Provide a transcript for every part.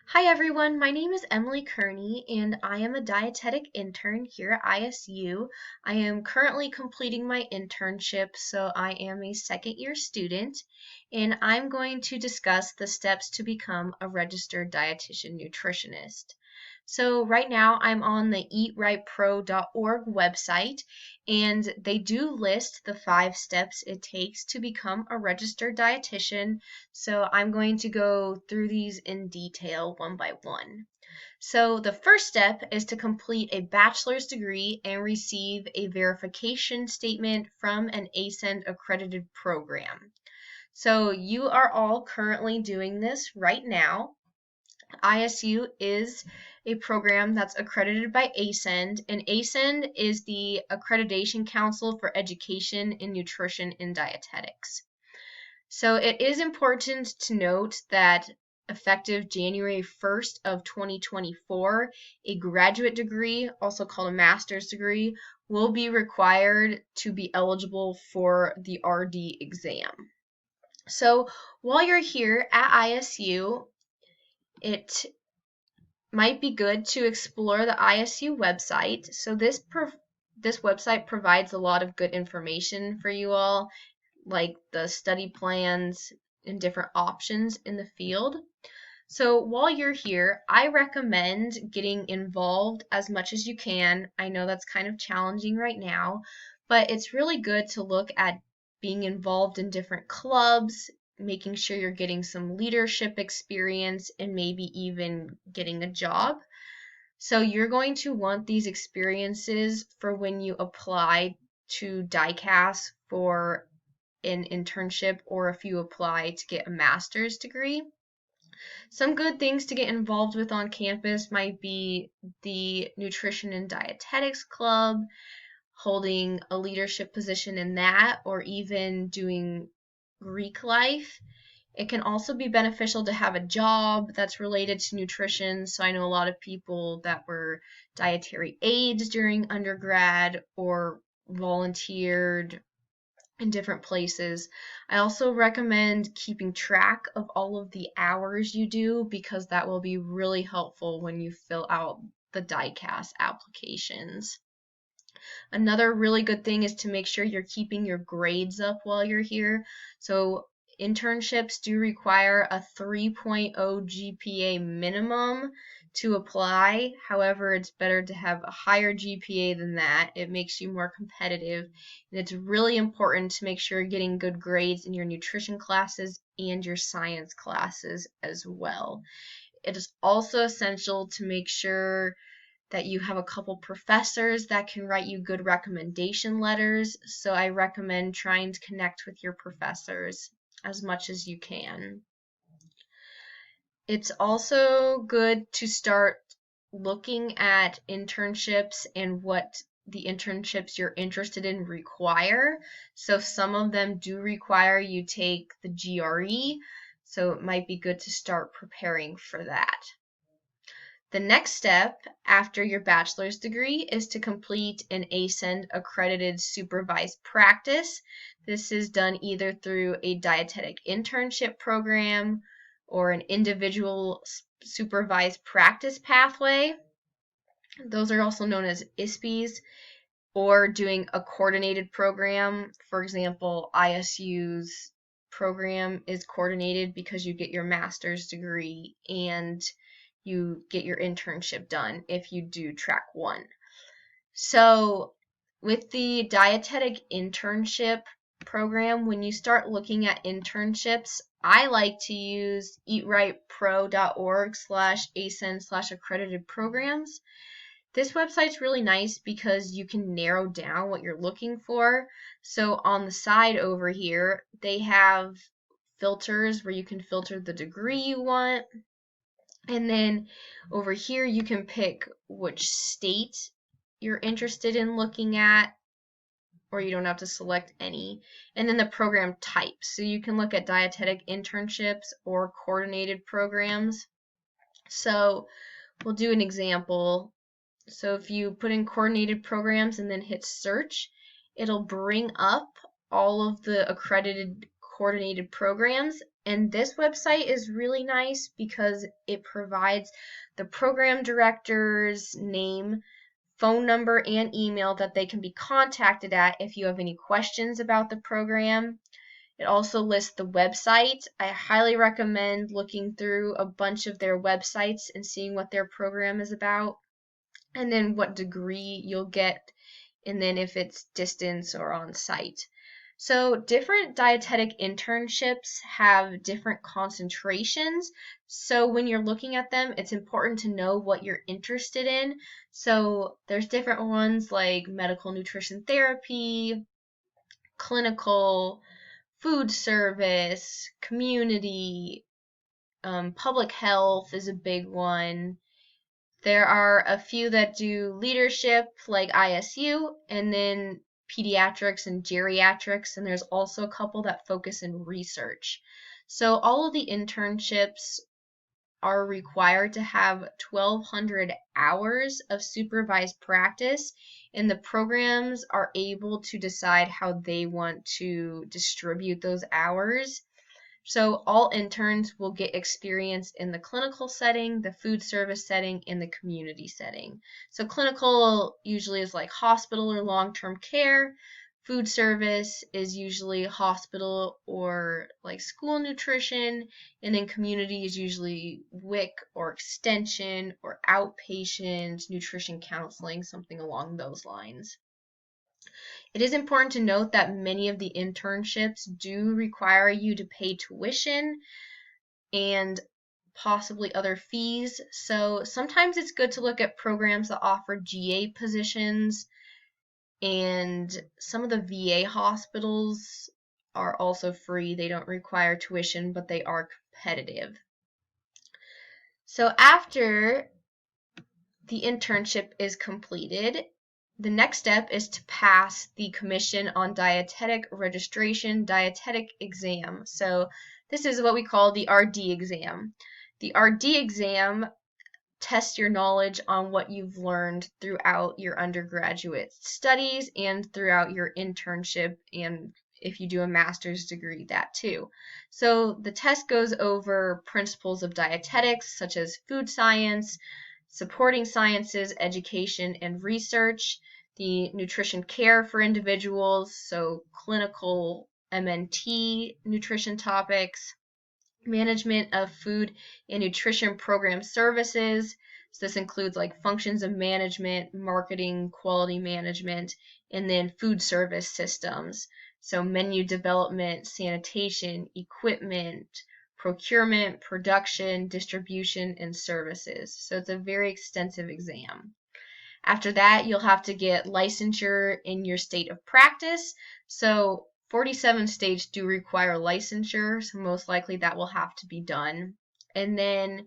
Hi everyone, my name is Emily Kearney and I am a dietetic intern here at ISU. I am currently completing my internship, so I am a second year student, and I'm going to discuss the steps to become a registered dietitian nutritionist. So right now I'm on the eatrightpro.org website, and they do list the 5 steps it takes to become a registered dietitian. So I'm going to go through these in detail one by one. So the first step is to complete a bachelor's degree and receive a verification statement from an ASCEND accredited program. So you are all currently doing this right now. ISU is a program that's accredited by ASCEND, and ASCEND is the Accreditation Council for Education in Nutrition and Dietetics. So it is important to note that effective January 1st of 2024, a graduate degree, also called a master's degree, will be required to be eligible for the RD exam. So while you're here at ISU, it might be good to explore the ISU website. So this website provides a lot of good information for you all, like the study plans and different options in the field. So while you're here, I recommend getting involved as much as you can. I know that's kind of challenging right now, but it's really good to look at being involved in different clubs, making sure you're getting some leadership experience, and maybe even getting a job. So you're going to want these experiences for when you apply to DICAS for an internship, or if you apply to get a master's degree. Some good things to get involved with on campus might be the Nutrition and Dietetics Club, holding a leadership position in that, or even doing Greek life. It can also be beneficial to have a job that's related to nutrition. So I know a lot of people that were dietary aides during undergrad or volunteered in different places. I also recommend keeping track of all of the hours you do, because that will be really helpful when you fill out the DICAS applications. Another really good thing is to make sure you're keeping your grades up while you're here. So internships do require a 3.0 GPA minimum to apply. However, it's better to have a higher GPA than that. It makes you more competitive, and it's really important to make sure you're getting good grades in your nutrition classes and your science classes as well. It is also essential to make sure that you have a couple professors that can write you good recommendation letters. So I recommend trying to connect with your professors as much as you can. It's also good to start looking at internships and what the internships you're interested in require. So some of them do require you take the GRE, so it might be good to start preparing for that. The next step after your bachelor's degree is to complete an ASCEND accredited supervised practice. This is done either through a dietetic internship program or an individual supervised practice pathway. Those are also known as ISPs, or doing a coordinated program. For example, ISU's program is coordinated because you get your master's degree and you get your internship done if you do track 1. So with the dietetic internship program, when you start looking at internships, I like to use eatrightpro.org/ASCEND/accredited programs. This website's really nice because you can narrow down what you're looking for. So on the side over here, they have filters where you can filter the degree you want. And then over here, you can pick which state you're interested in looking at, or you don't have to select any. And then the program type. So you can look at dietetic internships or coordinated programs. So we'll do an example. So if you put in coordinated programs and then hit search, it'll bring up all of the accredited coordinated programs. And this website is really nice because it provides the program director's name, phone number, and email that they can be contacted at if you have any questions about the program. It also lists the website. I highly recommend looking through a bunch of their websites and seeing what their program is about, and then what degree you'll get, and then if it's distance or on site. So different dietetic internships have different concentrations. So when you're looking at them, it's important to know what you're interested in. So there's different ones like medical nutrition therapy, clinical, food service, community, public health is a big one. There are a few that do leadership, like ISU, and then pediatrics and geriatrics, and there's also a couple that focus in research. So all of the internships are required to have 1,200 hours of supervised practice, and the programs are able to decide how they want to distribute those hours. So all interns will get experience in the clinical setting, the food service setting, and the community setting. So clinical usually is like hospital or long-term care. Food service is usually hospital or like school nutrition, and then community is usually WIC or extension or outpatient nutrition counseling, something along those lines. It is important to note that many of the internships do require you to pay tuition and possibly other fees. So sometimes it's good to look at programs that offer GA positions, and some of the VA hospitals are also free. They don't require tuition, but they are competitive. So after the internship is completed, the next step is to pass the Commission on Dietetic Registration dietetic exam. So this is what we call the RD exam. The RD exam tests your knowledge on what you've learned throughout your undergraduate studies and throughout your internship, and if you do a master's degree, that too. So the test goes over principles of dietetics, such as food science, supporting sciences, education, and research, the nutrition care for individuals, so clinical MNT nutrition topics, management of food and nutrition program services. So this includes like functions of management, marketing, quality management, and then food service systems. So menu development, sanitation, equipment, procurement, production, distribution, and services. So it's a very extensive exam. After that, you'll have to get licensure in your state of practice. So 47 states do require licensure, so most likely that will have to be done. And then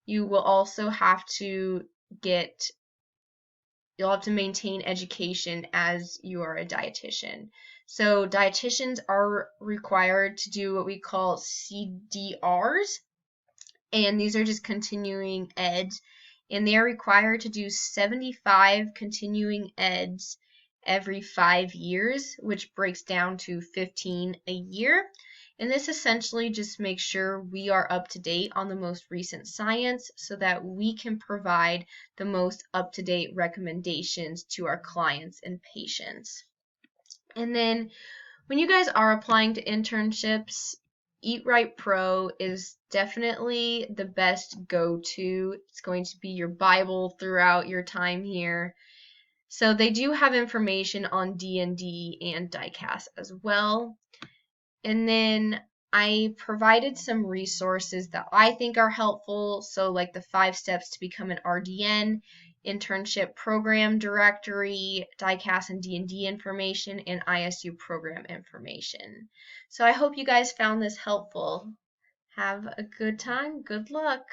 you will also have to you'll have to maintain education as you are a dietitian. So dietitians are required to do what we call CDRs, and these are just continuing eds, and they are required to do 75 continuing eds every 5 years, which breaks down to 15 a year. And this essentially just makes sure we are up to date on the most recent science so that we can provide the most up-to-date recommendations to our clients and patients. And then when you guys are applying to internships, Eat Right Pro is definitely the best go-to. It's going to be your Bible throughout your time here. So they do have information on D&D and DICAS as well. And then I provided some resources that I think are helpful. So like the 5 steps to become an RDN, internship program directory, DICAS and D&D information, and ISU program information. So I hope you guys found this helpful. Have a good time. Good luck.